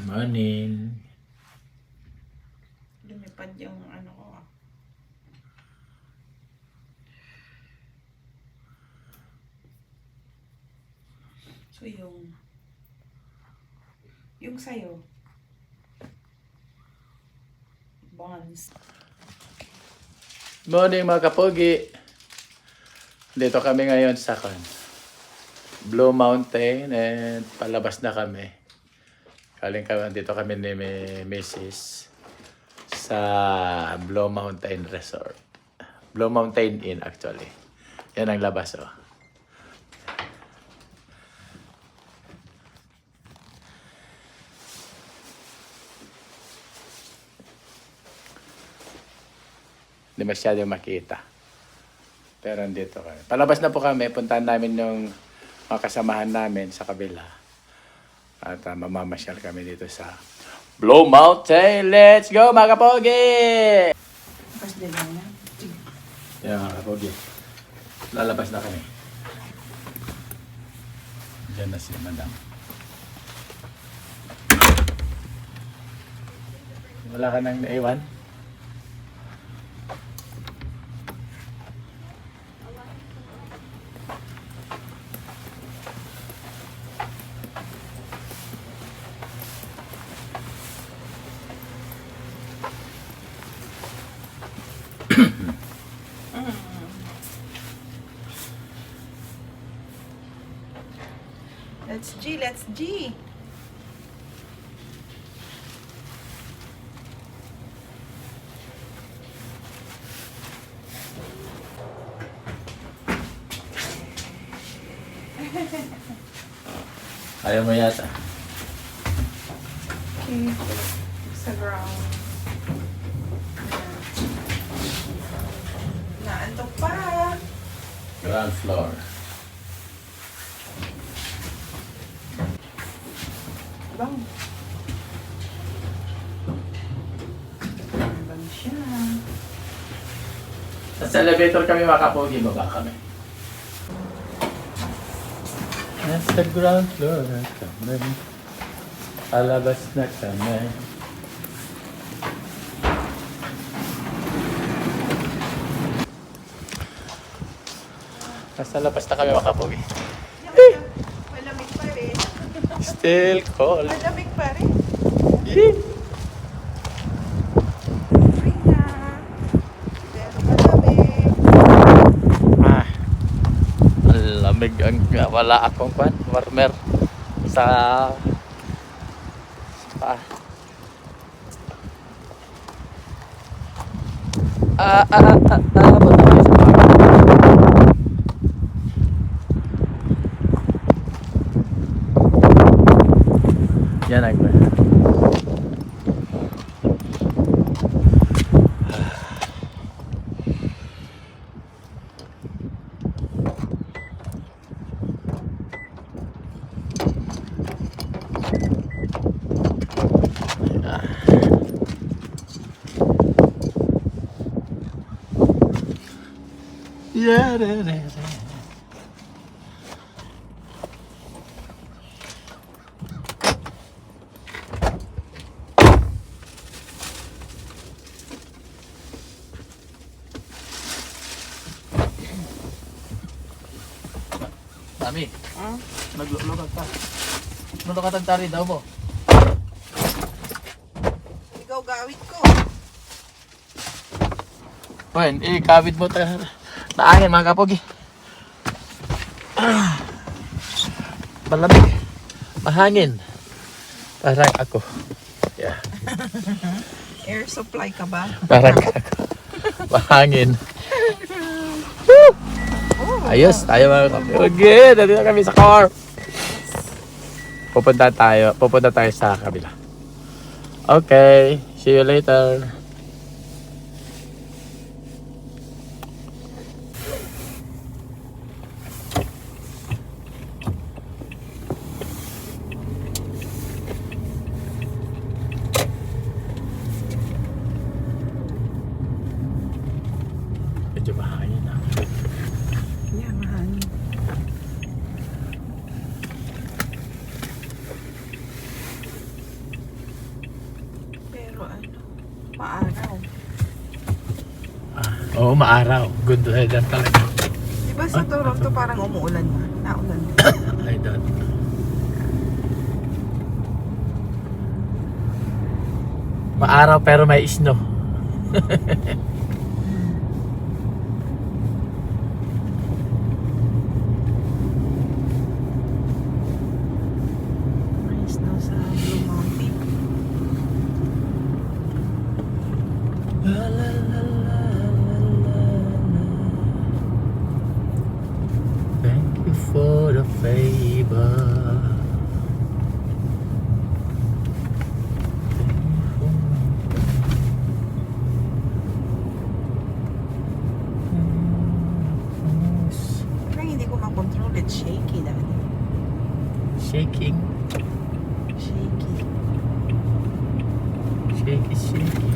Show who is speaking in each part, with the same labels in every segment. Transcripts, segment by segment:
Speaker 1: Morning.
Speaker 2: Lumipad yung ano ko. So yung sayo, bonds.
Speaker 1: Morning mga kapogi. Dito kami ngayon sa Blue Mountain and palabas na kami. Dito kami ni Mrs. sa Blue Mountain Resort. Blue Mountain Inn actually. Yan ang labas oh. Hindi masyadong makita. Pero andito kami. Palabas na po kami. Puntahan namin yung mga kasamahan namin sa kabila. At mamamasyal kami dito sa Blue Mountain. Let's go mga kapogi!
Speaker 2: Tapos din lang yan.
Speaker 1: Yan mga kapogi. Lalabas na kami. Diyan na si Madam. Wala ka nang naiwan?
Speaker 2: Let's G.
Speaker 1: Ayaw mo yata.
Speaker 2: Okay. Sa ground. Naantok pa.
Speaker 1: Ground floor.
Speaker 2: Bang. Bang siya.
Speaker 1: Sa elevator kami mga kapogi. Baba kami. Nasa ground floor na kami. Palabas na kami. Nasa labas na kami mga kapogi.
Speaker 2: Malamig pa rin.
Speaker 1: Still cold.
Speaker 2: Malamig pa rin.
Speaker 1: Yee!
Speaker 2: Spring na. Pero malamig.
Speaker 1: Ang lamig ang wala akong warmer sa yan ang yeah, Mami, naglulukad ka. Nulukad ang tari daw mo.
Speaker 2: Ikaw gawit ko.
Speaker 1: Wen, ikawid mo naangin mga kapogi. Malamig. Mahangin. Parang ako. Yeah.
Speaker 2: Air supply ka ba?
Speaker 1: Parang ako. Mahangin. Ayos, tayo mga kapogi. Nandito kami sa car. Pupunta tayo sa kabila. Okay, see you later. Medyo mahangin na.
Speaker 2: Yeah, mahangin. Maaraw.
Speaker 1: Oo, maaraw. Good weather talaga.
Speaker 2: Diba sa Toronto parang umuulan na? Naulan.
Speaker 1: I don't know. Maaraw pero may snow.
Speaker 2: May snow sa Blue Mountain.
Speaker 1: La, la, la, la, la, la, la. Thank you for the favor.
Speaker 2: Parang hindi ko makontrol. It's shaky dahil.
Speaker 1: Shaking,
Speaker 2: Shaky.
Speaker 1: shaky, shaky.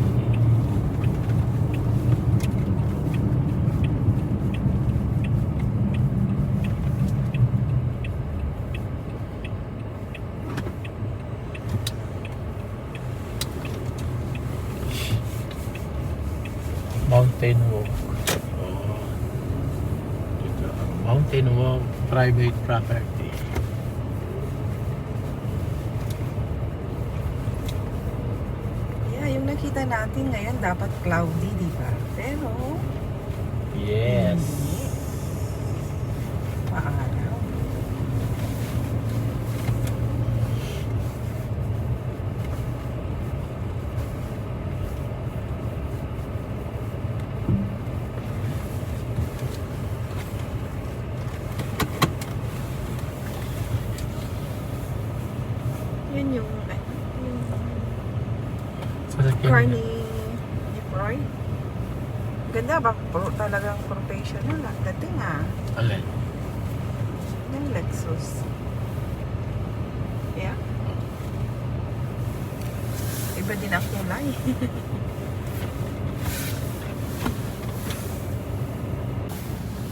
Speaker 1: Mountain walk. Oh. Ito ang mountain walk, private property.
Speaker 2: Yeah, yung nakita natin ngayon dapat cloudy, di ba? Pero,
Speaker 1: Yes.
Speaker 2: maaraw. Yun yung, yung Carney Roy. Ganda ba? Talagang professional ang dating
Speaker 1: Alin?
Speaker 2: Yung Lexus. Yeah. Iba din ang kulay.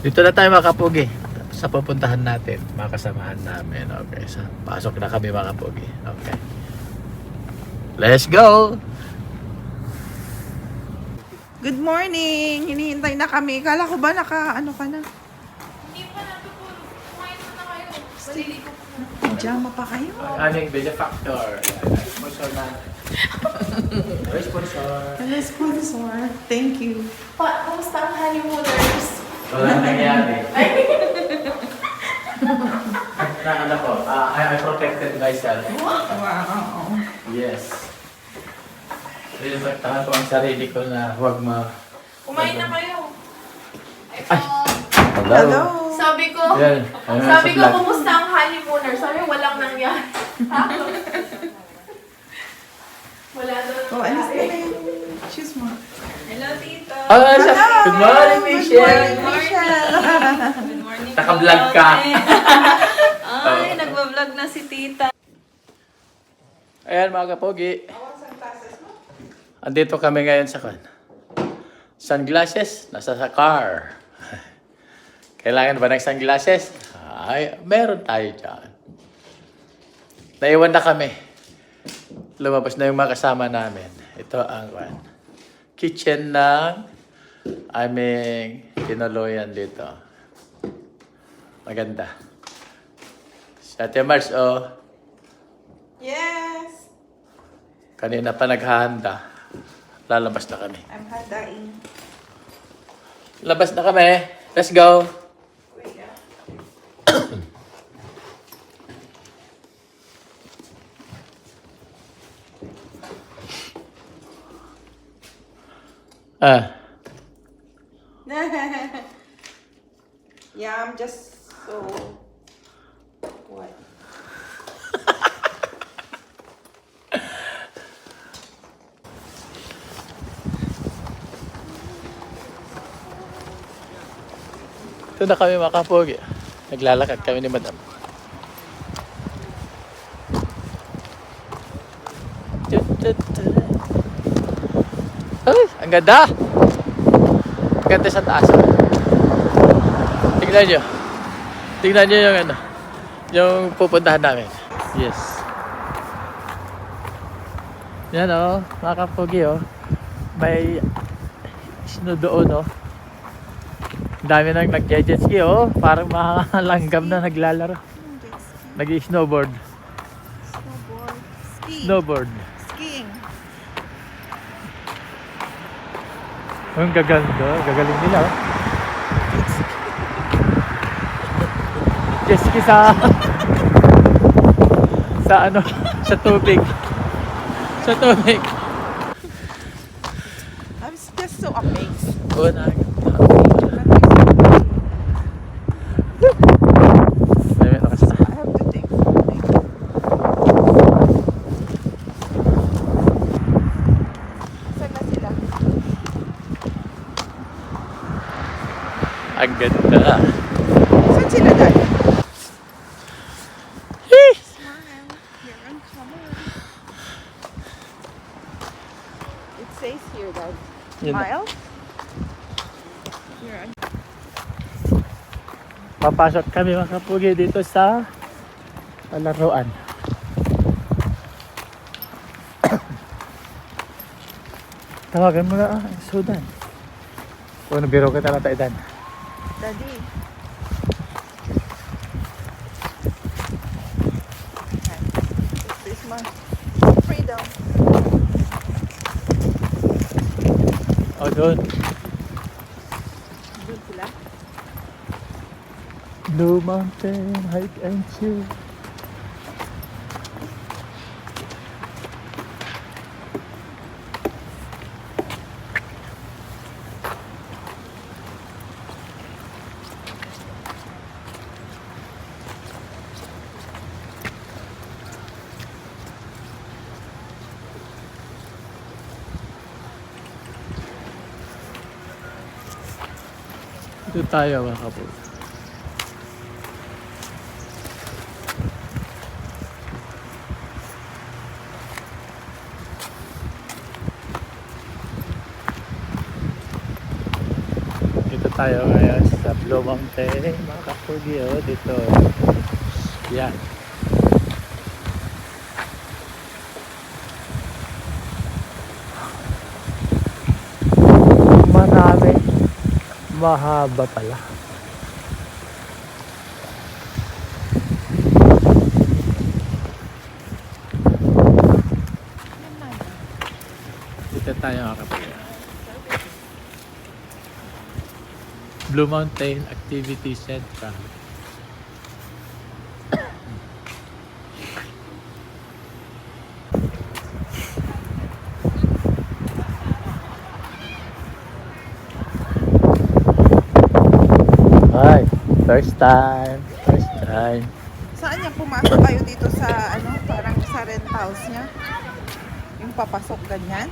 Speaker 1: Dito na tayo mga kapugi. Sa pupuntahan natin, mga kasamahan namin. Okay, so pasok na kami mga kapugi. Okay. Let's go!
Speaker 2: Good morning! Hinihintay na kami. Kala ko ba ano ka na?
Speaker 3: Hindi pa natutulog. Kumain na kayo. Salili ko po.
Speaker 2: Pajama pa kayo.
Speaker 1: Aning benefactor. Sponsor na. Sponsor.
Speaker 2: Hello, sponsor. Thank you.
Speaker 3: Kamusta ang honeymooners?
Speaker 1: Walang nangyari. Nakala ko, I protected myself.
Speaker 2: Wow.
Speaker 1: Yes. Pinagtahan ko ang sarili ko na huwag
Speaker 3: Kumain na kayo. Ito.
Speaker 2: Hello.
Speaker 3: Sabi ko,
Speaker 1: Yan.
Speaker 3: sabi ko, kumusta ang honeymooners? Sabi, walang nangyari. Wala doon.
Speaker 2: Oh, alis ka na yun. Shoes mo.
Speaker 3: Hello, tita.
Speaker 1: Good morning, Michelle.
Speaker 2: Good morning, Michelle.
Speaker 3: Good morning.
Speaker 1: Naka-vlog ka.
Speaker 3: Ay, nagbablog na si tita.
Speaker 1: Ayan mga kapogi. Andito kami ngayon sa sunglasses. Nasa sa car. Kailangan ba ng sunglasses? Ay, meron tayo dyan. Naiwan na kami. Lumabas na yung mga kasama namin. Ito ang kitchen ng aming kinuluyan dito. Maganda. Si Ate Mars,
Speaker 2: Yes.
Speaker 1: kanina pa naghahanda. Lalabas na kami.
Speaker 2: I'm handaing.
Speaker 1: Labas na kami. Let's go.
Speaker 2: Kuya. Yeah, I'm just so... What?
Speaker 1: Ito na kami mga kapogi. Naglalakad kami ni Madam. Ay, ang ganda! Ang ganda sa taas. Tingnan nyo. Tingnan nyo yung yung pupuntahan namin. Yes. Yan mga kapogi may snow doon, oh. Ang dami nang nag-jet ski, oh. Parang mga langgam na naglalaro. Nag-snowboard.
Speaker 2: Snowboard. Skiing.
Speaker 1: Snowboard.
Speaker 2: Skiing.
Speaker 1: Ang gaganda. Gagaling nila, oh. Jet ski sa ano, sa tubig. Sa tubig.
Speaker 2: I was just so amazed.
Speaker 1: Oo na.
Speaker 2: I have to take something. Saan na sila?
Speaker 1: Ang ganda.
Speaker 2: Saan sila dad?
Speaker 1: Hee!
Speaker 2: Smile. You're on camera. It says here dad.
Speaker 1: Yun na.
Speaker 2: Smile. You're on.
Speaker 1: Papasok kami mga kapugi dito sa laruan. Tawagan mo na Sudan. O nabiro kita na taidan.
Speaker 2: Daddy. This is my freedom.
Speaker 1: O doon.
Speaker 2: Doon sila.
Speaker 1: Blue Mountain Hike and Chill. Dito tayo mga kapugi. Dito tayo ngayon sa Blue Mountain mga kapugi, oh, dito. Yan. Marami. Mahaba pala. Dito tayo mga kapugi. Blue Mountain Activity Center. Ay, first time.
Speaker 2: Saan niya pumasok kayo dito sa ano, parang sa rent house niya? Yung papasok ganyan?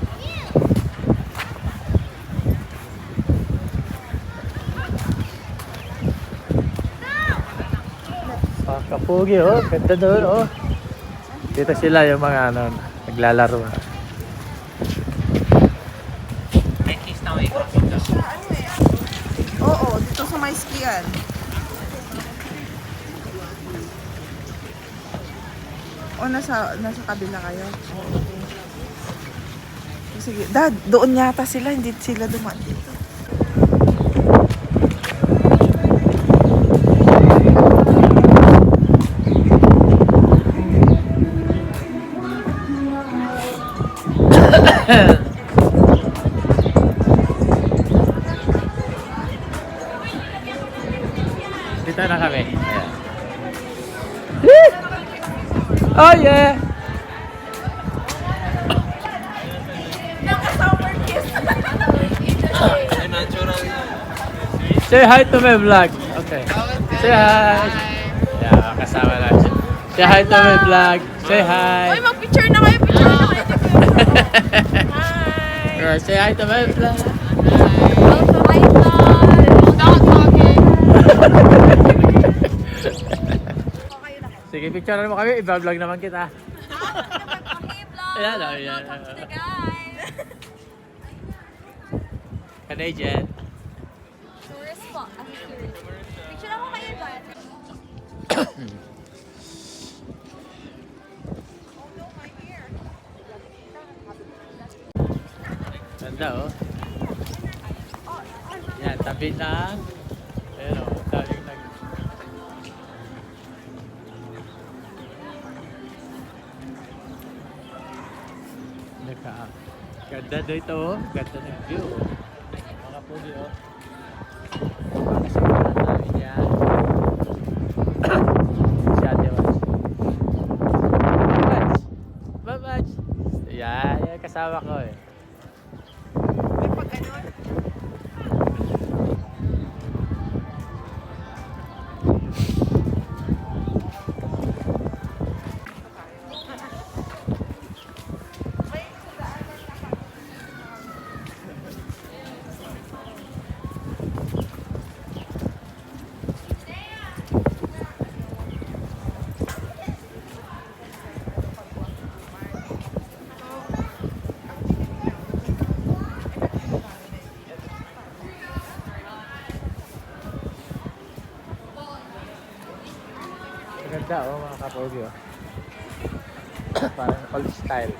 Speaker 1: Mga kapugi, oh, ganda doon, oh. Dito sila yung mga ano, naglalaro.
Speaker 2: Sa ano eh? Oo, dito sa may skian. O nasa kabila kayo? Sige, dad, doon yata sila, hindi sila dumaan dito.
Speaker 1: Dito na kami. Ayan. Oh yeah! Say hi to my vlog. Okay. Say hi. Yeah, kasama na siya. Say hi to my vlog. Say hi.
Speaker 3: Uy, mag-picture na kayo. Picture na kayo. Hi.
Speaker 1: Say hi to my vlog.
Speaker 3: Also, hi, vlog. Dog talking.
Speaker 1: Sige, picture mo kami. I-vlog naman kita.
Speaker 3: Okay, vlog.
Speaker 1: Ayan, ayan.
Speaker 3: Welcome to the guys.
Speaker 1: Canadian.
Speaker 3: Tourist spot. I'm curious. Picture ako kayo dyan.
Speaker 1: Ganda oh. Yan, tabi ng pero daming nag ganda dito oh. Ganda ng view oh. Mga puli oh. Makasimulan namin yan. Si Ate Wats. Babats! Yan, kasama ko eh.
Speaker 2: May pag ano,
Speaker 1: Maganda oh mga kapogi oh. Parang old style.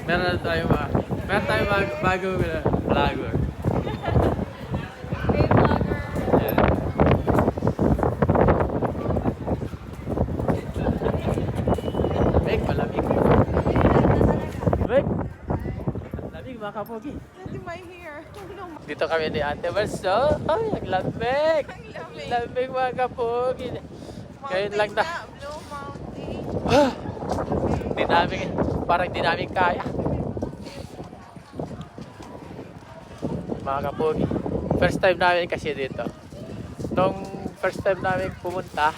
Speaker 1: Meron tayong bago vlogger.
Speaker 3: Hey, vlogger.
Speaker 1: Yeah. Lamig, malamig. Lamig! Lamig mga kapogi.
Speaker 2: hindi my hair. No,
Speaker 1: Dito kami ni Ate Marso. Ay, ang lamig!
Speaker 2: ang lamig.
Speaker 1: Lamig mga kapogi. Ngayon lang na.
Speaker 2: Blue Mountain.
Speaker 1: Di namin, parang di namin kaya. Mga kapogi. First time namin kasi dito. Nung first time namin pumunta,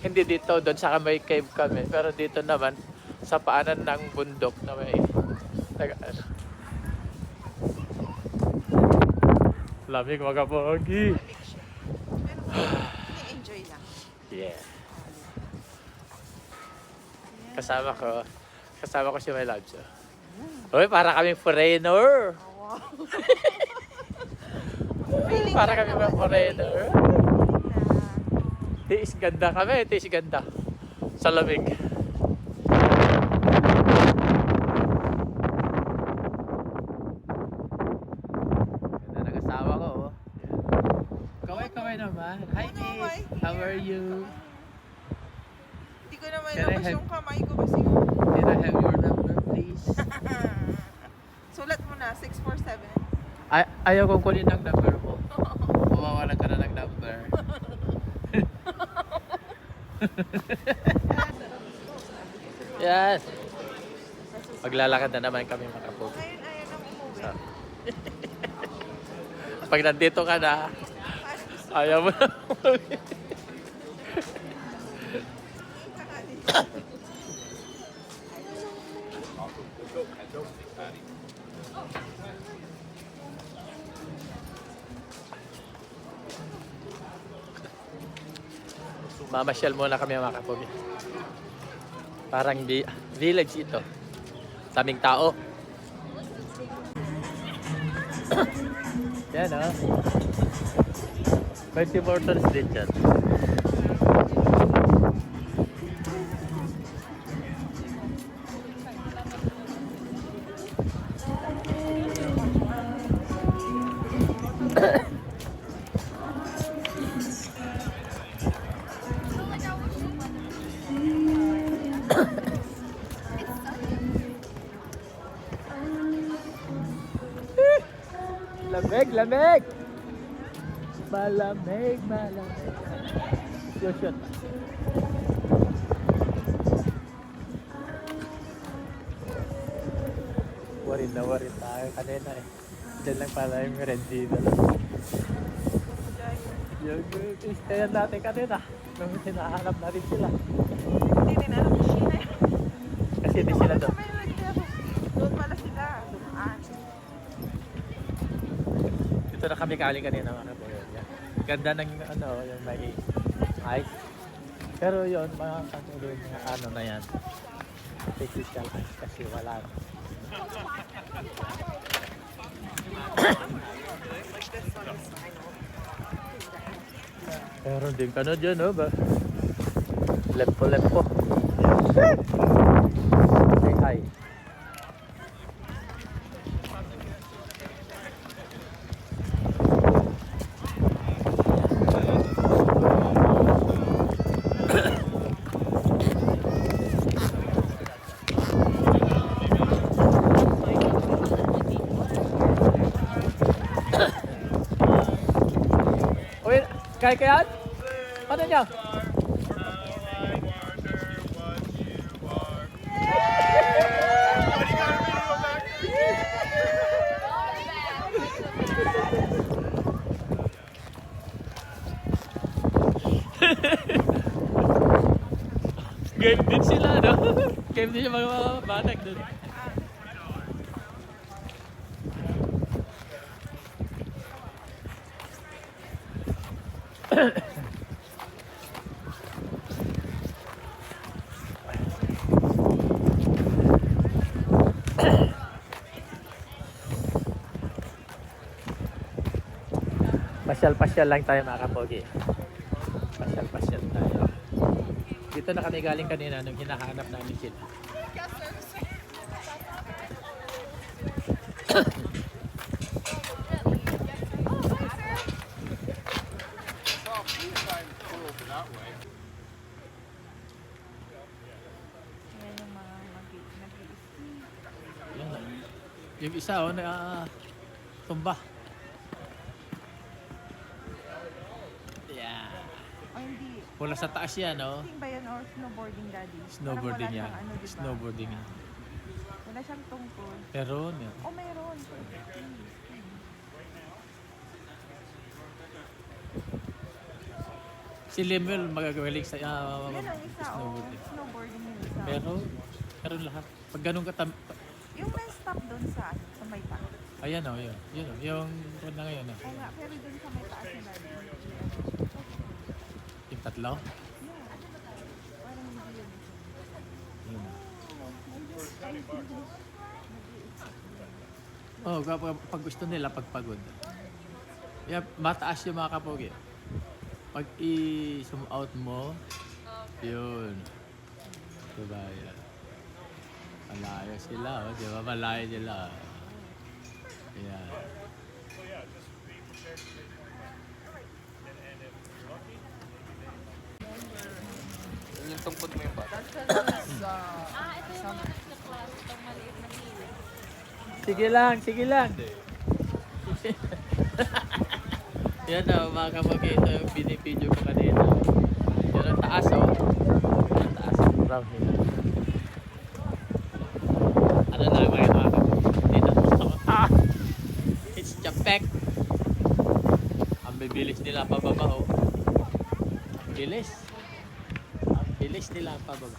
Speaker 1: hindi dito, doon sa may cave kami. Pero dito naman, sa paanan ng bundok na may ano. Lamig mga kapogi.
Speaker 2: Enjoy lang.
Speaker 1: Yeah. Kasama ko si My Loves. Uy, para kaming foreigner.
Speaker 2: Wow.
Speaker 1: Para kami mga foreigner. Tiis ganda kami, tiis ganda. Sa lamig. Ganda ng asawa ko, oh. Kaway naman. Hi, Miss. How are you?
Speaker 2: Hindi ko naman
Speaker 1: Can I
Speaker 2: labas
Speaker 1: have-
Speaker 2: yung kamay ko kasi.
Speaker 1: Can I have your number, please?
Speaker 2: Sulat mo na, 647.
Speaker 1: Ayaw kong kunin ang number mo. Mawawalan ka na ng number. Yes. Maglalakad na naman kami mga kapog.
Speaker 2: Ngayon ayaw nang umuwi.
Speaker 1: So, pag nandito ka na, ayaw mo na umuwi. Mamasyal muna kami mga kapog. Parang village ito. Daming tao. Yan o. May Tim Hortons din dyan. Lamig, lamig! Malamig, malamig. Shoot. Worried tayo kanina eh. Diyan lang pala yung rendida. Yung stayan natin kanina. Nung hinahanap natin sila.
Speaker 2: Hindi din alam kung sino yan.
Speaker 1: Kasi hindi sila doon.
Speaker 2: May nagtero. Doon pala sila. Dumaan.
Speaker 1: Dito na kami kaling kanina mga kapatid. Ganda ng ano, yung may ice. Pero yun, mga ano na yan. Artificial ice kasi wala na. Meron din ka na dyan, no? Ba? Lempo. Say hi. Kaya kaya? Ano niya? Game din sila, no? Game din yung mga batak dun. Pasyal-pasyal lang tayo mga kapogi. Pasyal-pasyal tayo. Dito na kami galing kanina nung hinahanap namin sila.
Speaker 2: Yan yung mga nag-i-ski.
Speaker 1: Yan, oh. Yung isa tumba. Yeah.
Speaker 2: O hindi.
Speaker 1: Wala sa taas yan, no?
Speaker 2: Skiing ba yan or snowboarding, Daddy?
Speaker 1: Snowboarding
Speaker 2: Parang
Speaker 1: yan.
Speaker 2: wala siyang ano, diba?
Speaker 1: Snowboarding yan.
Speaker 2: Wala siyang tungkol.
Speaker 1: Pero,
Speaker 2: O meron.
Speaker 1: si Limel magagaling sa
Speaker 2: Yan ang isa,
Speaker 1: snowboarding.
Speaker 2: snowboarding yung isa.
Speaker 1: Pero lahat. Pag ganun ka
Speaker 2: Yung may stop doon sa may taas.
Speaker 1: ayan o, yun. Yun o, yung na ngayon o.
Speaker 2: Kaya nga, pero doon sa may taas na Daddy.
Speaker 1: Yung tatlo.
Speaker 2: Yeah. Parang hindi yun.
Speaker 1: Yun. Oh, pag gusto nila, pagpagod. Yeah, mataas yung mga kapogi. Pag i-zoom out mo, yun. Diba yan? Malayo sila, oh. Diba? Malayo sila. Ayan.
Speaker 4: Yung tungkod mo yung bata.
Speaker 3: Ito yung mga nagka-class. Itong maliit na hilo.
Speaker 1: Sige lang, sige lang. Yan o, mga kapag ito yung binipidyo ko kanina. Yan ang taas o. Ang taas. From here. Ano na ngayon mga kapag? Dito. It's Japek. Ang bibilis nila pababa o. Ang bilis. Ang bilis nila pababa.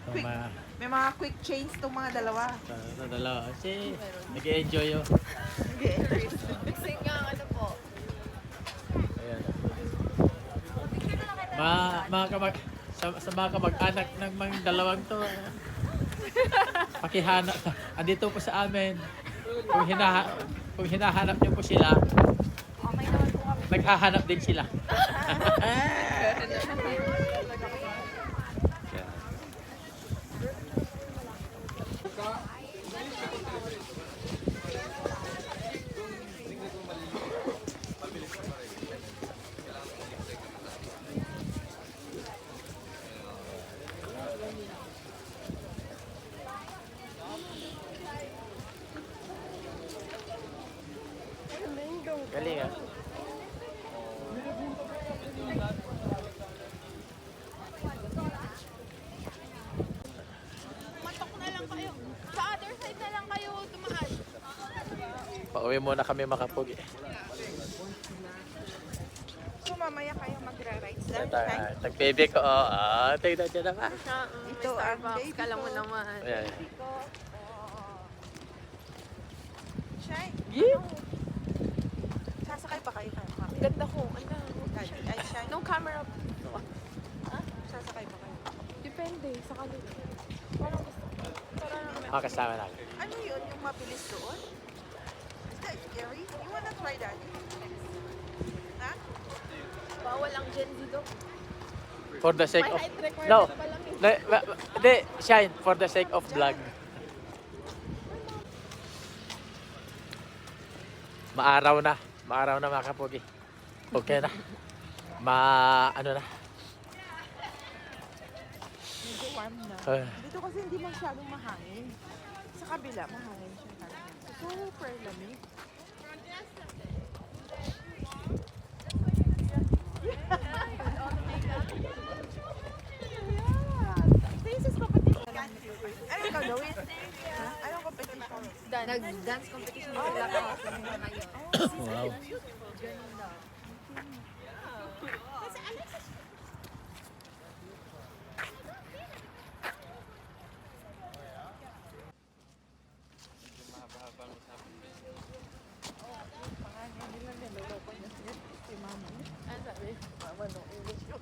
Speaker 2: Quick.
Speaker 1: Mga
Speaker 2: May mga quick change tong mga dalawa.
Speaker 1: sa dalawa. Kasi nag-enjoy yun.
Speaker 3: Mixing nga ano po.
Speaker 1: Ayan. Mga kamag sa mga kamag-anak ng mga dalawang to. Pakihanap. Andito po sa amin. Kung hinahanap niyo po sila,
Speaker 3: Okay naman po kami.
Speaker 1: naghahanap din sila. Galing ah.
Speaker 3: Matok na lang kayo. Sa other side na lang kayo tumaan.
Speaker 1: Pauwi muna kami makapugi.
Speaker 2: So mamaya kayo magra-rides lang. Hi.
Speaker 1: Nag-baby ko. Tignan niyo naman.
Speaker 2: Ito ang baby
Speaker 3: Kala mo
Speaker 2: ko.
Speaker 3: naman.
Speaker 1: Ayan.
Speaker 2: Shy.
Speaker 1: Yeah.
Speaker 2: Sasakay pa kayo kayo.
Speaker 3: Ang ganda ko. Ang
Speaker 2: Daddy, ay Shy.
Speaker 3: no camera.
Speaker 2: Sasakay pa kayo.
Speaker 3: Depende sa kanila. Parang gusto ko.
Speaker 1: Mga kasama namin.
Speaker 2: Ano yun? Yung mabilis doon? Is that scary? You wanna try that? Ha?
Speaker 3: Bawal ang Gen Z do.
Speaker 1: For the sake
Speaker 3: May
Speaker 1: of...
Speaker 3: height requirement
Speaker 1: No.
Speaker 3: pa lang eh.
Speaker 1: Hindi, Shine. For the sake of vlog. Maaraw na. Maaraw na mga kapugi. Okay na. Ano na.
Speaker 2: Medyo warm na. Dito kasi hindi masyadong mahangin. Sa kabila, mahangin siya talaga. Super lamig. This is competition. Ano ikaw gawin? Ha? Anong competition?
Speaker 3: Nag-dance competition sila kasi ngayon.
Speaker 1: Wow.
Speaker 4: Mahaba-haba ang usapan.
Speaker 2: Pangalan nila niloloko niya si mama. Ano sabi? Mama, no English yun.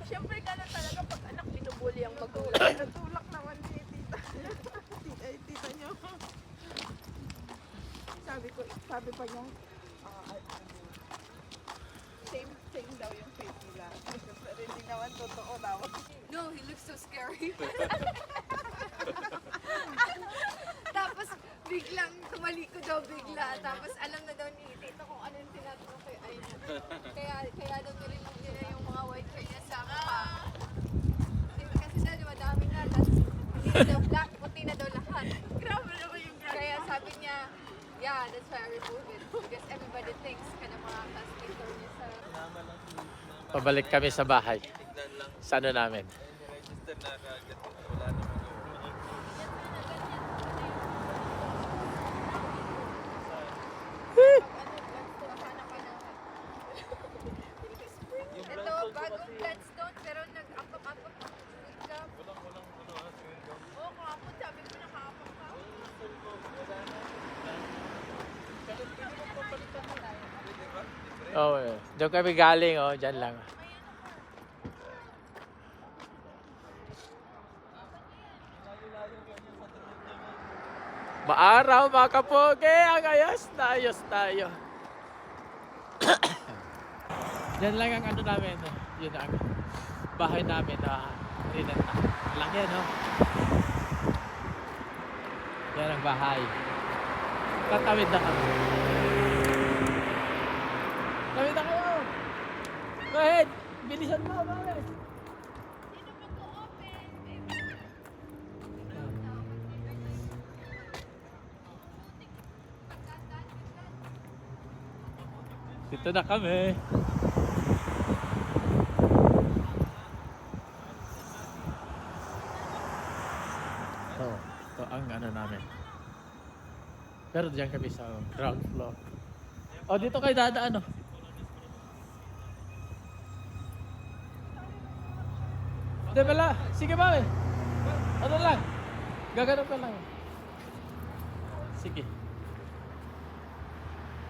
Speaker 3: Siyempre ka na talaga pag anak binubuli ang magulang.
Speaker 2: Natulak naman ni tita. Tita niyo. Sabi pa niya, same daw yung face nila. Pero hindi naman totoo daw.
Speaker 3: No, he looks so scary. Tapos biglang tumalikod daw bigla. Tapos alam na daw ni tito kung ano yung tinatanong kay Aina. Kaya daw nirilong nila yung mga white hair niya sa mukha. Kasi daw madami na. Tapos hindi na daw black, puti na daw lahat.
Speaker 2: Grabe naman yung
Speaker 3: Kaya sabi niya, yeah, that's why I removed it. Because everybody thinks ka na mga classmates niya sa...
Speaker 1: Pabalik kami sa bahay.
Speaker 4: Tignan lang.
Speaker 1: Sa ano namin.
Speaker 4: Register na kaagad. Wala namang
Speaker 3: Ito, bagong Bloodstone, pero nag-apap-apap ako. Oo, kahapon sabi ko nakaapak ka.
Speaker 1: Oh, doon kami galing, oh, dyan lang. Maaraw mga kapoge, ang ayos na ayos tayo. Yan lang ang ano namin, yun ang bahay namin na rinenta. Laki, no? Yan ang bahay. Tatawid na kami. Tawid na kayo! Go ahead! Bilisan mo, bakit? Dito na kami. Ito ang ano namin. Pero diyan kami sa ground floor. Oh, dito kayo dadaan, oh. Hindi pala. Sige ba, eh. Ano lang? Gaganap ka lang. Sige.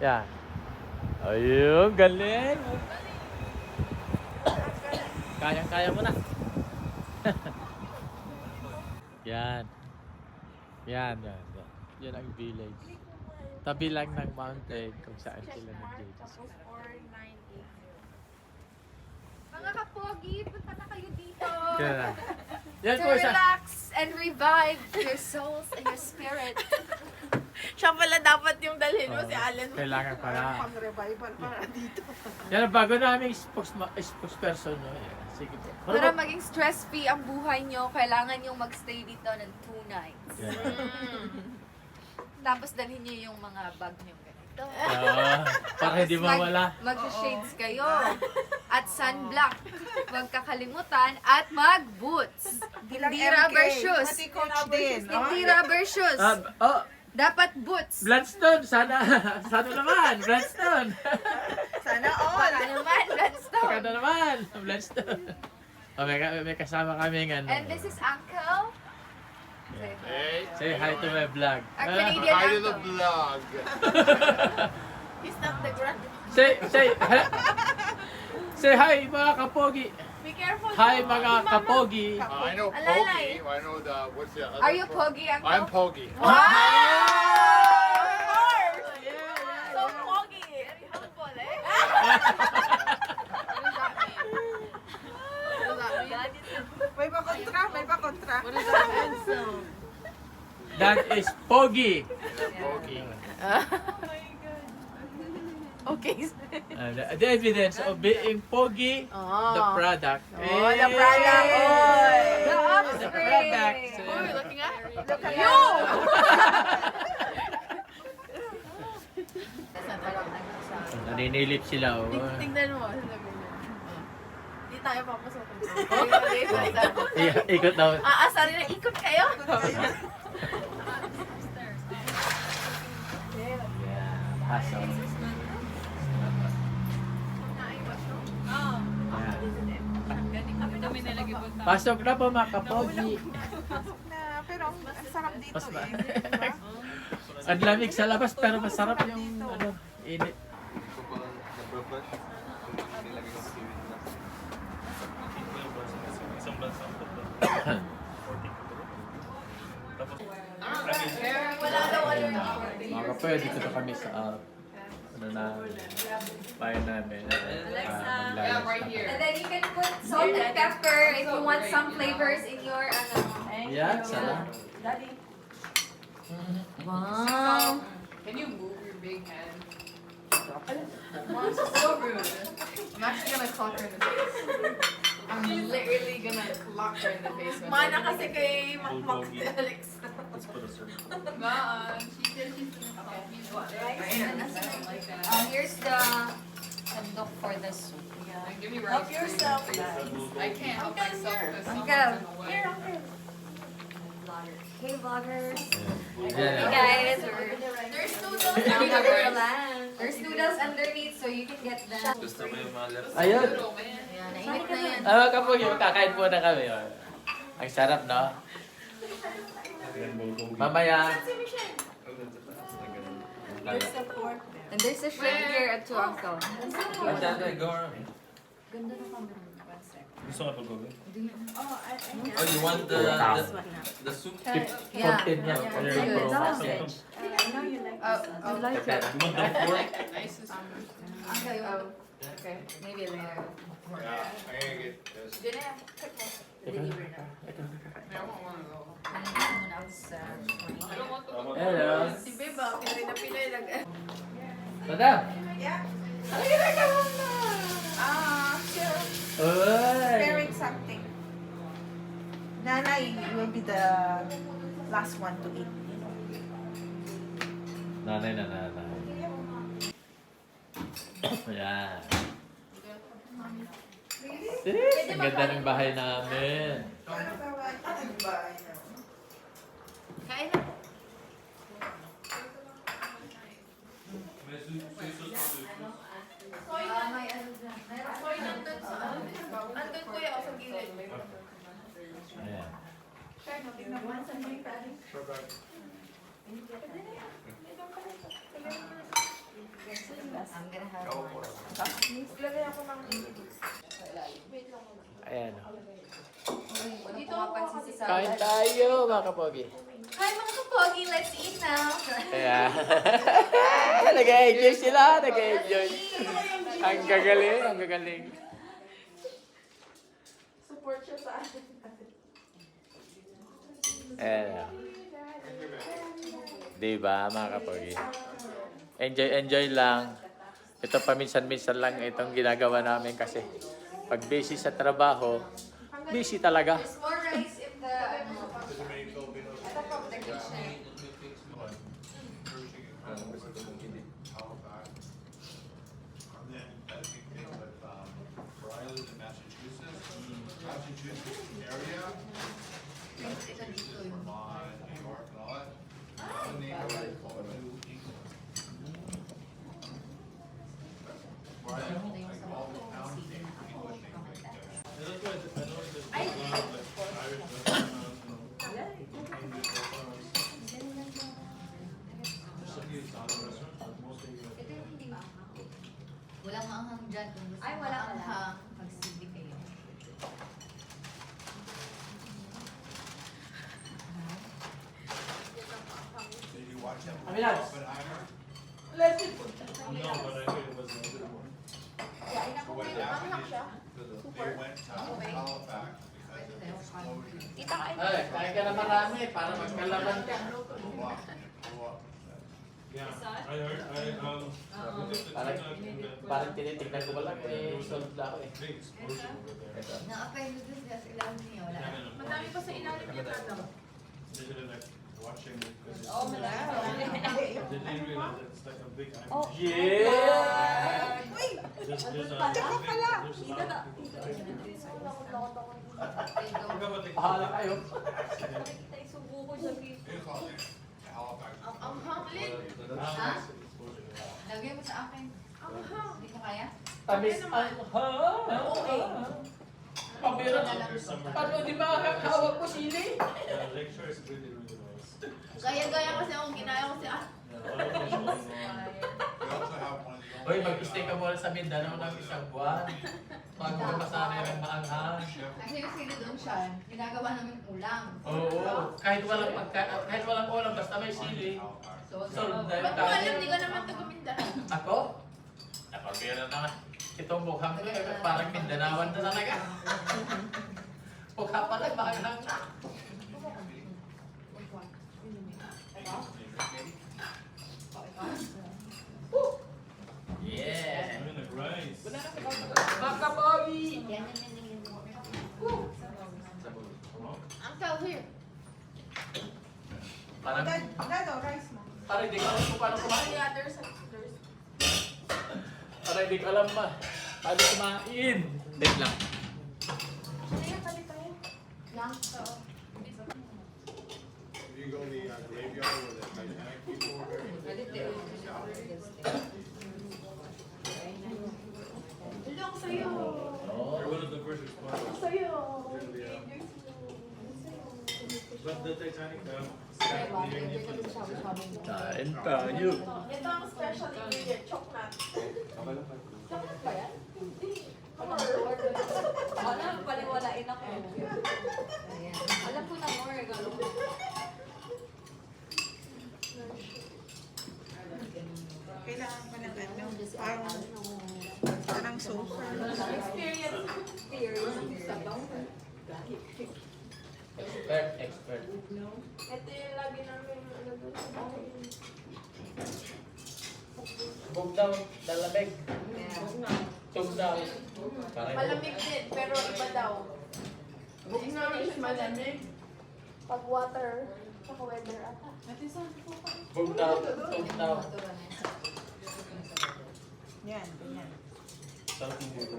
Speaker 1: Yan. Ayun, galing. Kayang-kaya mo na. Yan. Yan. Yan ang village. Tabi lang ng mountain kung saan sila nag-village.
Speaker 3: Mga kapogi, punta na kayo dito.
Speaker 1: Yan. Yan
Speaker 3: To
Speaker 1: po sa...
Speaker 3: relax and revive your souls and your spirit.
Speaker 2: Siya pala dapat yung dalhin mo si Allen.
Speaker 1: Kailangan para.
Speaker 2: Pang-revival para dito.
Speaker 1: Yan ang bago naming spokesperson. No? Yan. Sige po.
Speaker 3: Para maging stress-free ang buhay nyo, kailangan yung magstay dito ng 2 nights.
Speaker 1: Yan.
Speaker 3: Tapos dalhin nyo yung mga bag nyo ganito.
Speaker 1: Para hindi mawala.
Speaker 3: Mag-shades kayo. At sunblock. Huwag kakalimutan. At mag-boots. Hindi rubber shoes.
Speaker 2: Pati coach din.
Speaker 3: Hindi rubber shoes. Dapat boots.
Speaker 1: Bloodstone, sana naman, Bloodstone.
Speaker 2: Sana all.
Speaker 3: Baka naman, Bloodstone.
Speaker 1: Sana naman, Bloodstone. Oh, may kasama kami ng ano.
Speaker 3: And this is Uncle.
Speaker 1: Say hi to my vlog.
Speaker 3: Our Canadian
Speaker 5: Hi to the
Speaker 3: uncle.
Speaker 5: vlog.
Speaker 2: He's not the grand.
Speaker 1: Say hi mga kapogi.
Speaker 3: Be careful.
Speaker 1: Hi mga kapogi.
Speaker 5: I know
Speaker 3: Alalay.
Speaker 5: Pogi. I know the what's the other?
Speaker 3: Are you Pogi, Uncle?
Speaker 5: I'm Pogi.
Speaker 3: Wow! So Pogi. Very helpful, eh?
Speaker 2: May pa-kontra. What does that mean?
Speaker 1: That is Pogi.
Speaker 5: Pogi.
Speaker 2: Okay.
Speaker 3: case.
Speaker 1: The evidence of being pogi, the product.
Speaker 2: Oh, the product. Oy.
Speaker 3: The
Speaker 1: The product.
Speaker 3: Uy, looking at
Speaker 2: Look at
Speaker 3: you!
Speaker 1: Naninilip sila. Oh.
Speaker 3: Tingnan mo. Hindi tayo papasok.
Speaker 1: Ikot daw.
Speaker 3: Aasarin na ikot kayo.
Speaker 1: Pasok. Pasok na po mga kapogi.
Speaker 2: Na, pero ang sarap dito
Speaker 1: Mas ma-
Speaker 2: eh. Diba?
Speaker 1: Ang lamig sa labas pero masarap yung ano, init.
Speaker 4: Ito pa nagbabad. Nilagay ko seaweed na.
Speaker 5: Isang bansang tatlo. Tapos,
Speaker 3: Wala daw ano yung
Speaker 1: Mga kapogi, dito na kami sa ano na bayan namin.
Speaker 3: And then you can put salt and pepper if you want some flavors in your ano.
Speaker 1: Yeah, sarap.
Speaker 3: Wow.
Speaker 6: Can you move your big hand? Mom, this is so rude. I'm actually gonna clock her in the face. I'm literally gonna clock her in the face. when
Speaker 3: Mana
Speaker 6: I-
Speaker 3: kasi kay Makmak si Alex.
Speaker 5: let's put a circle.
Speaker 6: She said she's gonna he's what?
Speaker 3: Here's the sandok for the soup.
Speaker 6: Like, give me rice.
Speaker 2: Help
Speaker 6: please.
Speaker 2: yourself,
Speaker 6: I can't help myself because
Speaker 3: Uncle.
Speaker 6: someone's in the way.
Speaker 3: Hey vloggers. Hey
Speaker 1: Yeah.
Speaker 3: guys. There's noodles underneath. There's noodles underneath so you can get them.
Speaker 4: Gusto mo yung mga left?
Speaker 1: Ayun.
Speaker 6: Little man.
Speaker 3: Ayan, nainit na yan.
Speaker 1: Mga kapogi, kakain muna kami. Oh. Ang sarap, no? Mamaya.
Speaker 3: And there's a shrimp here at to Uncle.
Speaker 1: Ang sarap, go around.
Speaker 3: Ganda na camera. One sec.
Speaker 5: Gusto nga pag-gawin?
Speaker 4: Oh, you want the soup?
Speaker 3: Yeah.
Speaker 1: 14 yan.
Speaker 3: Yeah.
Speaker 1: Or
Speaker 3: Good.
Speaker 1: pro-
Speaker 3: Sausage.
Speaker 6: I
Speaker 3: like
Speaker 1: Teka.
Speaker 3: it.
Speaker 5: You want the pork?
Speaker 6: Nice to see.
Speaker 3: Okay, okay. Maybe later. Did I deliver na?
Speaker 6: I want one of those.
Speaker 3: When I was
Speaker 6: I don't want the one.
Speaker 1: Hello.
Speaker 3: Si Beba, pinay na pinay nag...
Speaker 1: Madam.
Speaker 2: Yeah.
Speaker 3: Ano ginagawa mo?
Speaker 2: Still
Speaker 1: Uy.
Speaker 2: preparing something. Nanay will be the last one to eat. You know.
Speaker 1: Nanay na nanay. Ayan. Sis, ang ganda ng bahay namin.
Speaker 3: Kain na. May ano dyan. Meron soy nandun sa ano. Nandun kuya ako sa gilid.
Speaker 1: Ayan.
Speaker 3: I'm gonna have one.
Speaker 1: Ayan.
Speaker 3: Walang pumapansin si Sal.
Speaker 1: Kain tayo, mga kapogi.
Speaker 3: Hi mga kapogi, let's eat now.
Speaker 1: Ayan. Nag-enjoy sila, nag-enjoy. Ang gagaling, ang gagaling.
Speaker 2: Support siya sa akin.
Speaker 1: Ayan. Diba, mga kapogi? Enjoy, enjoy lang. Ito paminsan-minsan lang itong ginagawa namin kasi pag busy sa trabaho, busy talaga.
Speaker 3: There's more rice in the ano. Ito po, the kitchen.
Speaker 7: And then I think they would, where I live in Massachusetts, Massachusetts area, Massachusetts, Vermont, New York, and all that. The neighborhood called New England. Where I live, like all the towns named English names.
Speaker 3: Ito yung hindi maanghang. Walang maanghang dyan. Kung gusto ay, wala maanghang. Mag-CV kayo.
Speaker 7: Did you watch that?
Speaker 1: Kami lang.
Speaker 7: Oppenheimer?
Speaker 5: No, but I heard it was a good one.
Speaker 7: What happened is, they went to Halifax because of the explosion.
Speaker 3: Tita kain.
Speaker 1: Ay, kain ka na marami para magkalaban ka.
Speaker 7: Blew up.
Speaker 5: Yeah,
Speaker 3: Massage?
Speaker 5: I heard,
Speaker 1: Parang tinitignan ko lang eh, solve na ako eh.
Speaker 5: big explosion over there.
Speaker 3: Na-apply mo dun sa ilalim niya, wala.
Speaker 6: Madami pa sa ilalim niya, tata.
Speaker 5: Literally like watching it because it's,
Speaker 3: Oh, malaki.
Speaker 5: they didn't realize that it's like a big
Speaker 3: Oh.
Speaker 1: Yeah!
Speaker 5: There's a big,
Speaker 1: Bahala kayo.
Speaker 3: Subo ko sa gate.
Speaker 7: It's called Halifax.
Speaker 6: Ang hanglit.
Speaker 3: Ha? Lagay mo sa akin.
Speaker 6: Ang hang.
Speaker 3: Hindi ko kaya?
Speaker 1: Tamis ang Pabira. Paano di ba hawak ko sili?
Speaker 5: The lecture is really, really nice.
Speaker 6: Gaya-gaya kasi akong ginaya ko si ah.
Speaker 7: We also have one of the
Speaker 1: Hoy,
Speaker 7: only,
Speaker 1: mag-stay ka muna sa Mindanao ng isang buwan. Bago ka masanay ng maanghang.
Speaker 3: Kasi yung sili doon siya, ginagawa namin ulam.
Speaker 1: Oo, kahit walang ulam, basta may sili.
Speaker 7: Halifax.
Speaker 3: So,
Speaker 1: Solve na
Speaker 6: Ba't
Speaker 1: yung
Speaker 6: mo alam,
Speaker 1: tayo.
Speaker 6: di ka naman taga-Mindanao.
Speaker 1: Ako? Napabira na nga. Itong mukhang ko, parang Mindanawan na talaga. Mukha pa lang, maanghang na. Yeah!
Speaker 5: I'm in the rice.
Speaker 1: Makapogi!
Speaker 3: yan.
Speaker 6: Uncle, here.
Speaker 1: Parang,
Speaker 2: Dado, rice mo.
Speaker 1: parang di ko alam kung paano kumain.
Speaker 6: Yeah, there's
Speaker 1: Parang di ko alam pa. Paano kumain. Wait lang.
Speaker 7: You go to the graveyard where the Titanic people were buried.
Speaker 6: Ilong sa'yo.
Speaker 5: You're one of the first responders.
Speaker 6: Sa'yo.
Speaker 5: But the Titanic,
Speaker 1: Kain tayo.
Speaker 6: Ito ang special ingredient, chocolate. Chocolate ba yan? Hindi.
Speaker 3: Wala, paliwalain ako. Ayan. Alam ko na more, galo.
Speaker 2: Kailangan pa ng ano, parang sauce.
Speaker 6: Experience.
Speaker 1: Expert.
Speaker 6: Ito yung lagi namin ano doon sa bahay.
Speaker 1: Bug daw, dalamig. Tug daw.
Speaker 6: Malamig din, pero iba daw. Hindi namin siya malamig. Pag water, saka weather ata.
Speaker 1: Bug daw, tug daw.
Speaker 2: Yan, ganyan.
Speaker 5: Sarap ng buto.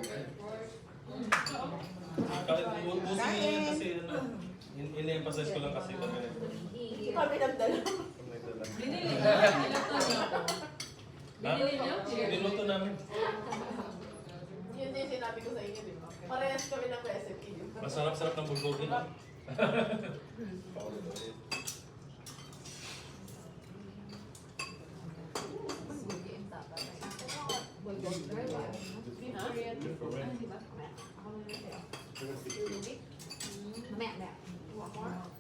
Speaker 5: Buti nga yan kasi ano, in-emphasize ko lang kasi pag
Speaker 6: Kami nagdala.
Speaker 5: nagdala.
Speaker 3: Binili niyo?
Speaker 5: Niluto namin.
Speaker 6: Yun din yung sinabi ko sa inyo, di ba? Parehas kami ng recipe.
Speaker 5: Masarap-sarap ng bulgogi.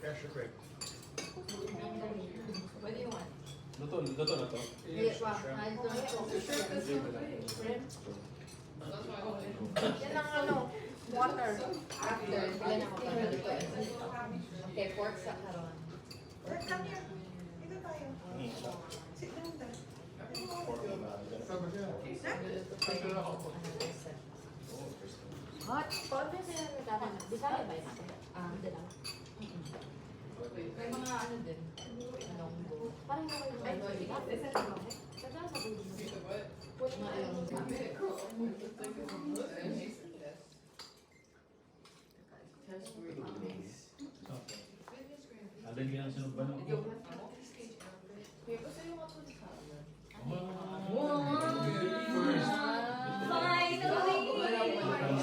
Speaker 7: Pressure break.
Speaker 3: What do you want?
Speaker 5: Luto na to.
Speaker 6: Yan ang ano, water.
Speaker 3: After, ilan ako pagkaluto. Okay, pork sa karon.
Speaker 2: Come here. Dito tayo. Sit down there.
Speaker 3: Hot? Konti na yung tama na. Bisaya ba yun? Hindi lang. May mga ano din. Anong go? Parang naman yung ano. Isa sa mga. Sa sa bulo. Mga ilang.
Speaker 5: Alin yan ang sinugban mo?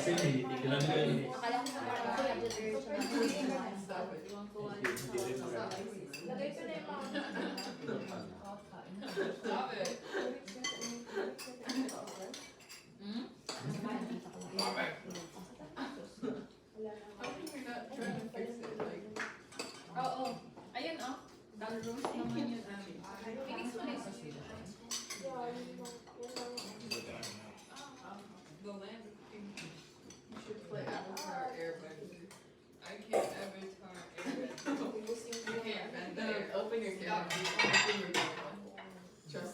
Speaker 3: Finally!
Speaker 5: Ilan ka yun?
Speaker 3: Akala ko sa parang sila
Speaker 6: Lagay ko na yung mga...
Speaker 8: Oo. Ayun oh. Dal roast naman yun namin. Phoenix mo na yung sausage. Go man. You should play Avatar Airbender. I can't Avatar Airbender. You can't. Open your camera. Open your camera. Trust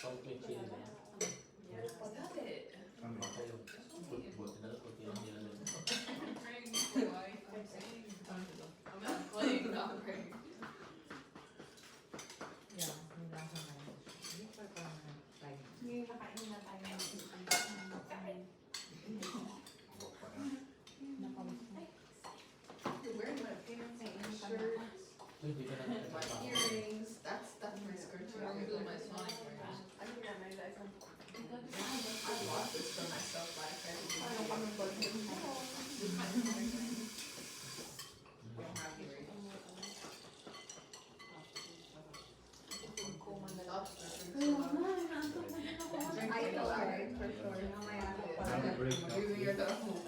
Speaker 5: Salt with chili na yan.
Speaker 6: Stop it.
Speaker 5: Ano kayo? Buti na lang kung kailan nila lang.
Speaker 6: I'm praying for life. I'm saying I'm not playing, not praying. You're wearing my pants and my shirt,
Speaker 5: Uy, di ka na
Speaker 6: my
Speaker 5: nagtatrabaho.
Speaker 6: earrings. That's my skirt too. I'm doing my sonic wears. I bought this for myself last time. With my sonic wears. We don't have any right now. Stop drinking so much. Drink so loud. Using your telephone.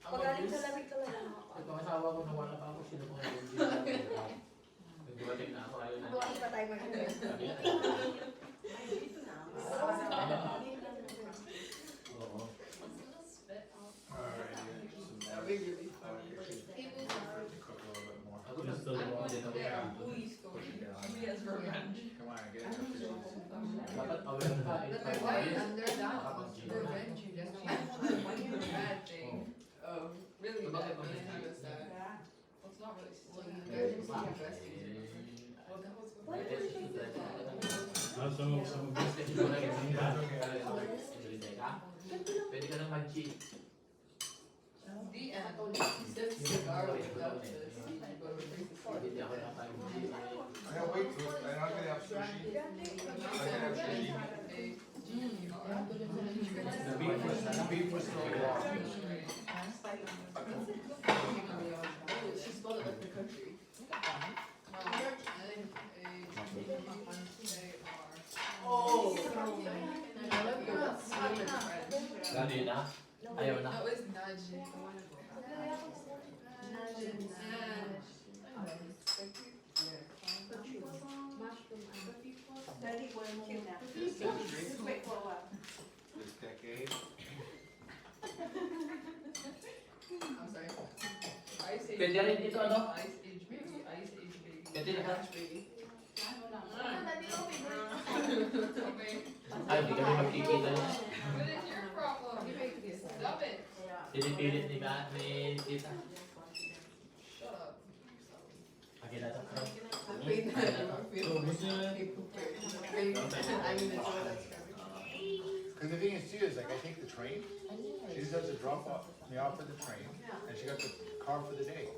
Speaker 3: Pagaling sa lamig talaga.
Speaker 5: Itong asawa ko nawala pa ako, sino ko ngayon Nag dumating na ako, ayaw na.
Speaker 3: Buwan pa tayo mag-inom.
Speaker 5: Sabi na. Oo.
Speaker 7: Alright,
Speaker 6: That would be really funny.
Speaker 7: cook a little bit more.
Speaker 5: Ako gusto mo din ako.
Speaker 6: Uy, story. He has revenge.
Speaker 7: Come on, get it.
Speaker 5: Dapat aware ka.
Speaker 6: But like, why under that revenge, you just change the bad thing of really bad meaning he was sad. Well, it's not really still. They're just investing. Well, that was what
Speaker 5: Pwede ka nang mag-cheat.
Speaker 6: the end. He said cigar without the seed, but it brings the
Speaker 5: Hindi
Speaker 6: seed.
Speaker 5: ako nakapag-cheat.
Speaker 7: I know, wait, I'm not gonna have sushi. I'm gonna have sushi. The beef was so raw.
Speaker 6: She spelled it like the country. Oh! I love your Swedish friend.
Speaker 5: Lalo na? Ayaw na.
Speaker 6: That was Naj.
Speaker 2: Daddy, wala mo na.
Speaker 7: This century,
Speaker 2: Wait for a while.
Speaker 7: this decade.
Speaker 6: I'm sorry. Ice Age.
Speaker 5: Pwede rin ito, ano?
Speaker 6: Ice Age baby. Ice Age baby.
Speaker 5: Pwede na.
Speaker 6: Ice baby.
Speaker 5: Ay, hindi kami magkikita niya.
Speaker 6: But it's your problem. You make this. Stop it.
Speaker 5: Pinipilit ni tita.
Speaker 6: Shut up.
Speaker 5: Akin na ito.
Speaker 6: Wait, I don't feel I'm in the joy that's
Speaker 7: Cause the thing is too, is like I take the train, she just does a drop off, me off for the train, and she got the car for the day.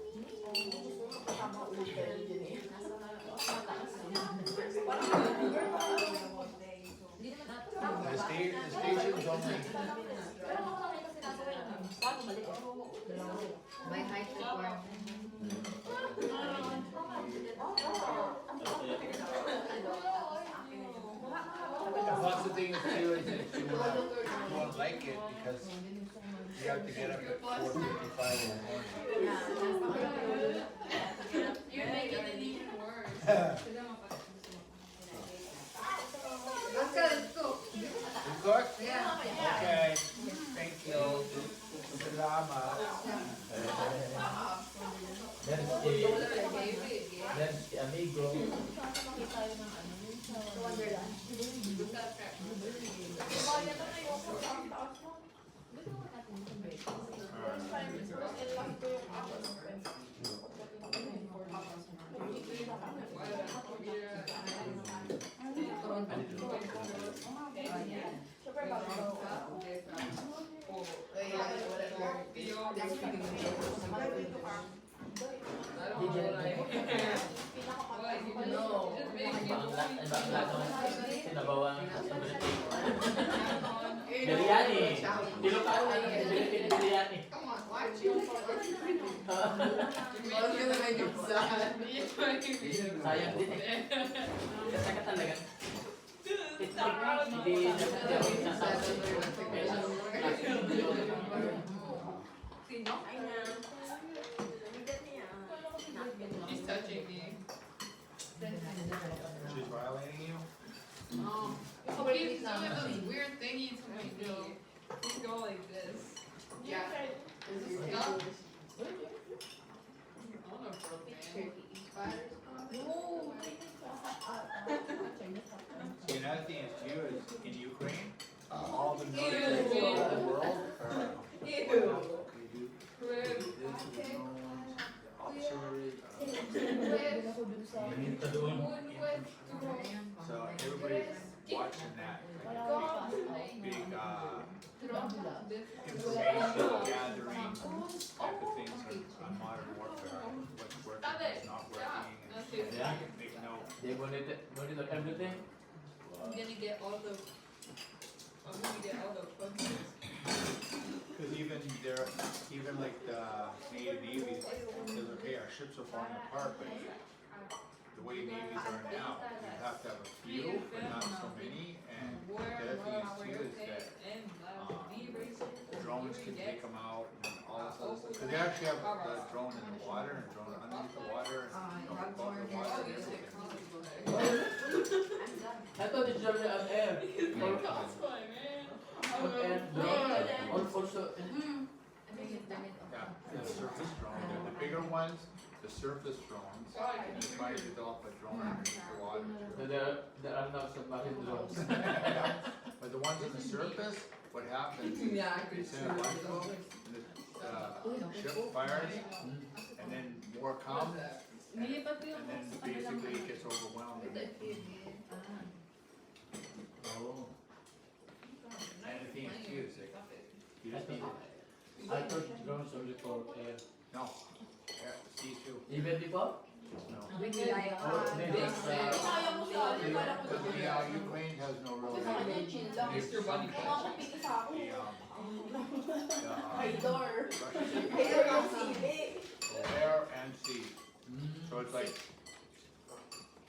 Speaker 7: The station's only,
Speaker 3: May height requirement.
Speaker 7: and plus the thing is too, is that you won't like it because you have to get up at 4:55 in the morning.
Speaker 6: You're making it even worse.
Speaker 3: Let's go.
Speaker 7: You cook?
Speaker 3: Yeah.
Speaker 7: Okay, thank you. Salamat.
Speaker 5: Then si amigo. Sinabawang biryani. Tinutawag na Philippine biryani.
Speaker 6: Come on, why you? I was gonna make him sad.
Speaker 5: Sayang din eh. Kasi ka talaga. Hindi nasasabi.
Speaker 6: He's touching me.
Speaker 7: She's violating you?
Speaker 6: He keeps doing those weird thingies to my knee. He's go like this. Yeah.
Speaker 1: They monitor everything.
Speaker 6: I'm gonna get all the functions.
Speaker 7: Because even like the Canadian Navy says, okay, our ships are falling apart, but the way navies are now, you have to have a few, but not so many. And the other thing is too is that drones can take them out and all this other stuff. Because they actually have the drone in the water and drone underneath the water and above the water and everything.
Speaker 1: I thought it's only on air. On air drone. Also,
Speaker 7: Yeah, the surface drone, the bigger ones, the surface drones, and you try to develop a drone underneath the water too.
Speaker 1: there are now submarine drones.
Speaker 7: But the ones on the surface, what happens,
Speaker 6: Yeah, I
Speaker 7: they
Speaker 6: could
Speaker 7: send a bunch of them, and the ship fires, and then more come, and then basically it gets overwhelmed.
Speaker 1: Oh.
Speaker 7: And the thing is too, is like, you just need,
Speaker 1: I thought drones only for air.
Speaker 7: no, sea too,
Speaker 1: Even before?
Speaker 7: no. Ukraine has no real
Speaker 6: Mr. Bunny
Speaker 7: air and sea. So it's like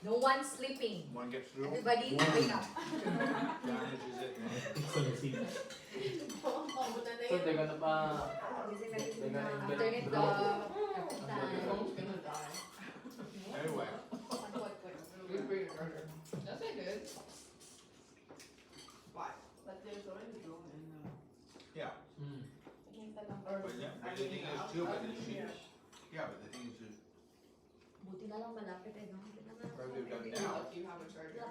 Speaker 3: No one sleeping.
Speaker 7: one gets through,
Speaker 3: Everybody wake up.
Speaker 7: damages it.
Speaker 1: So they're gonna
Speaker 3: Turn it off.
Speaker 7: Anyway,
Speaker 6: That's not good.
Speaker 7: yeah, but the thing is too, but the thing is just
Speaker 3: Buti na lang malapit eh, no?
Speaker 7: where they've done now,
Speaker 6: You have a charger.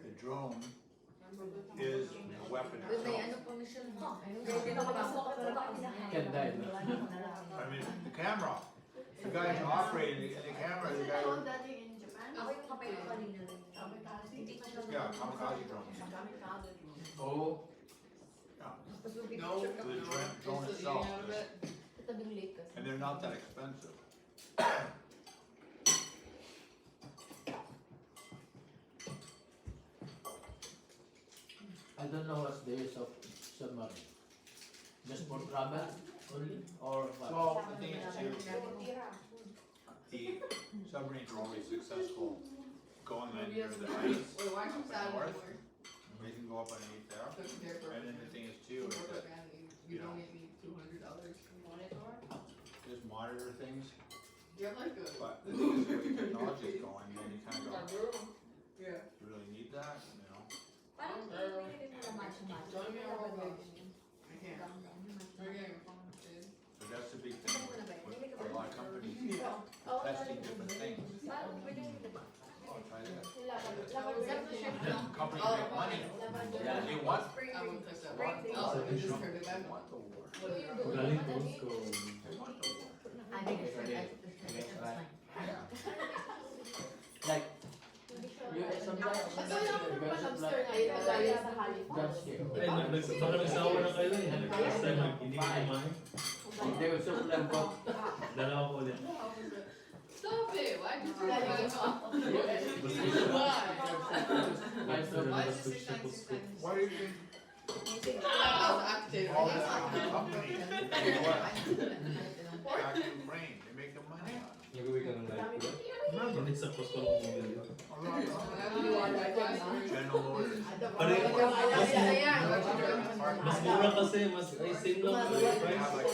Speaker 7: the drone is a weapon
Speaker 3: May
Speaker 7: itself.
Speaker 3: ano pa mission mo?
Speaker 1: can die. No?
Speaker 7: I mean, the camera, the guy who's operating, and the camera, the guy,
Speaker 3: Ako yung kapay ko kanina rin. Hindi pa siya
Speaker 7: yeah, kamikaze drones.
Speaker 1: Oh.
Speaker 7: Yeah,
Speaker 3: Tapos yung
Speaker 6: No,
Speaker 3: picture
Speaker 7: the
Speaker 3: ko.
Speaker 7: drone itself,
Speaker 6: out of it.
Speaker 3: Sa tabing lake kasi.
Speaker 7: and they're not that expensive.
Speaker 1: I don't know what's the use of submarine. Just for travel only, or what?
Speaker 7: Well, the thing is too, the submarines are always successful going under the ice
Speaker 6: Wait, why
Speaker 7: up
Speaker 6: you
Speaker 7: in
Speaker 6: sad
Speaker 7: north.
Speaker 6: anymore?
Speaker 7: They can go up underneath there.
Speaker 6: Took care for
Speaker 7: And then the thing is too, is that
Speaker 6: you don't need me $200 monitor.
Speaker 7: there's monitor things,
Speaker 6: You have like a
Speaker 7: but the thing is, the way technology is going, then you kind of go,
Speaker 6: room. Yeah.
Speaker 7: you really need that, you know?
Speaker 3: Parang hindi mo na match-match.
Speaker 6: Join me on
Speaker 3: Wala ba
Speaker 6: Roblox.
Speaker 3: yun?
Speaker 6: I can't. We're getting phone, dude.
Speaker 7: But that's the big thing with a lot of companies, testing different things.
Speaker 3: Parang pwede rin diba?
Speaker 7: Oh, try this.
Speaker 3: Except the shrimp lang.
Speaker 7: Companies make money.
Speaker 1: Yeah.
Speaker 7: They want,
Speaker 6: I won't touch that
Speaker 3: Spring
Speaker 6: one.
Speaker 3: day.
Speaker 6: Oh, I just heard it
Speaker 7: they
Speaker 6: back.
Speaker 7: want the war.
Speaker 6: What are you doing?
Speaker 1: Galing Costco.
Speaker 7: They want the war.
Speaker 3: I think it's fine.
Speaker 7: Yeah.
Speaker 1: Like, you sometimes guns here.
Speaker 5: Ay, baka nagsawa na kayo eh. First time, hindi ko kumain.
Speaker 1: They will soup lang po.
Speaker 5: Dalawa ko ulit.
Speaker 6: Stop it! Why'd you turn that off?
Speaker 1: Guys,
Speaker 6: Why is it 6
Speaker 7: Why do you think
Speaker 6: I was active.
Speaker 7: all the companies, they what? Back to Ukraine, they make the money on it.
Speaker 5: Nag-uwi ka ng live ko. Hindi sa post ko ng email.
Speaker 7: General Motors.
Speaker 5: Mas mura kasi, mas ay same lang po yung
Speaker 7: They have
Speaker 5: price.
Speaker 7: like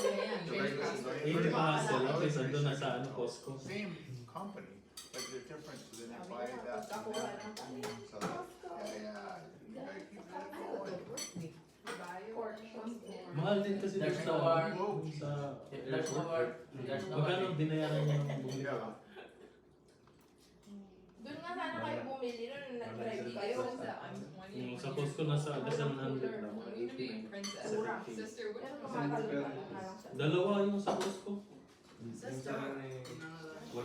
Speaker 7: the regular
Speaker 5: 80 pa hassle, okay, sando na sa ano, Costco.
Speaker 7: same company, but the difference is then they buy that from them. So yeah, you gotta keep that going.
Speaker 5: Mahal din kasi
Speaker 1: There's
Speaker 5: dito
Speaker 1: no
Speaker 5: sa
Speaker 1: war.
Speaker 5: sa
Speaker 1: There's no war. There's no
Speaker 5: Magkano
Speaker 1: war.
Speaker 5: binayaran niya ng bumili ko?
Speaker 7: Yeah.
Speaker 8: Doon nga sana kayo bumili nun, nag-ready kayo.
Speaker 5: Yung sa Costco nasa 700 na.
Speaker 6: Sister, which
Speaker 8: Pero
Speaker 6: one?
Speaker 8: makakalula na lang sa...
Speaker 5: Dalawa yung sa Costco.
Speaker 6: Sister.
Speaker 4: 100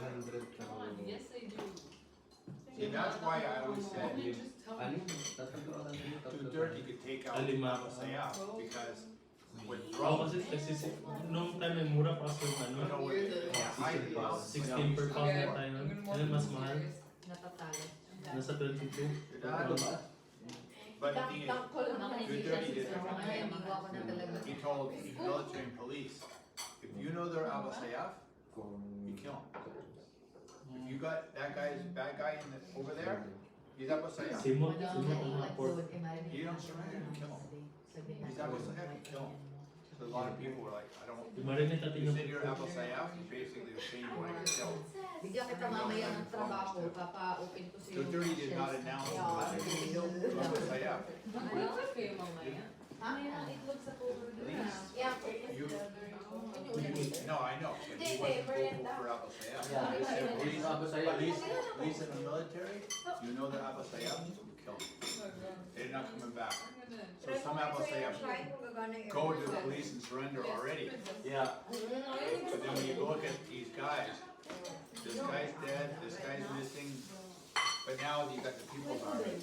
Speaker 6: Come on, yes they do.
Speaker 7: See, that's why I always
Speaker 6: Why
Speaker 7: said
Speaker 6: don't you just tell me?
Speaker 7: 230 could take out
Speaker 5: Alima.
Speaker 7: Masaya because with
Speaker 5: Oo
Speaker 7: drones,
Speaker 5: kasi nung time ay mura pa kasi yung
Speaker 7: you
Speaker 5: ano,
Speaker 7: know, with high drones,
Speaker 5: 16 per pound na tayo.
Speaker 6: I'm gonna
Speaker 5: Ngayon mas mahal.
Speaker 6: serious.
Speaker 9: natatalo.
Speaker 5: Nasa 22.
Speaker 7: Your dad was, but the thing is,
Speaker 9: Dunk ko lang ako
Speaker 7: Good
Speaker 9: naisip
Speaker 7: dirty
Speaker 9: sa
Speaker 7: did.
Speaker 9: mga kaya iniwa ko na talaga.
Speaker 7: he told the military and police, if you know they're Abu Sayyaf, you kill him. If you got that bad guy over there, he's Abu Sayyaf.
Speaker 5: Simon,
Speaker 9: Wala
Speaker 5: Simon
Speaker 9: akong
Speaker 5: ang
Speaker 9: naiwan
Speaker 5: report.
Speaker 9: doon, i-marinate
Speaker 7: You don't
Speaker 9: ko
Speaker 7: surrender,
Speaker 9: ng
Speaker 7: kill 'em.
Speaker 9: Wednesday. Sabihin
Speaker 7: He's
Speaker 9: natin,
Speaker 7: Abu Sayyaf, you kill him. So a lot of people were like, I don't.
Speaker 5: I-marinate natin
Speaker 7: You
Speaker 5: yung
Speaker 7: said you're Abu Sayyaf, you basically were saying you want to get killed.
Speaker 9: bigyan kita mamaya ng trabaho, papa-open ko sa'yo.
Speaker 7: So dirty did not announce that you're Abu Sayyaf.
Speaker 8: Ano kayo mamaya?
Speaker 9: Mamaya ng itlog sa cover doon.
Speaker 3: Yeah.
Speaker 7: You, no, I know, but he wasn't vocal for Abu Sayyaf. He said, police in the military, you know they're Abu Sayyaf, you kill them. They're not coming back. So some Abu Sayyaf go to the police and surrender already.
Speaker 5: Yeah.
Speaker 7: But then when you look at these guys, this guy's dead, this guy's missing, but now you got the People's Army.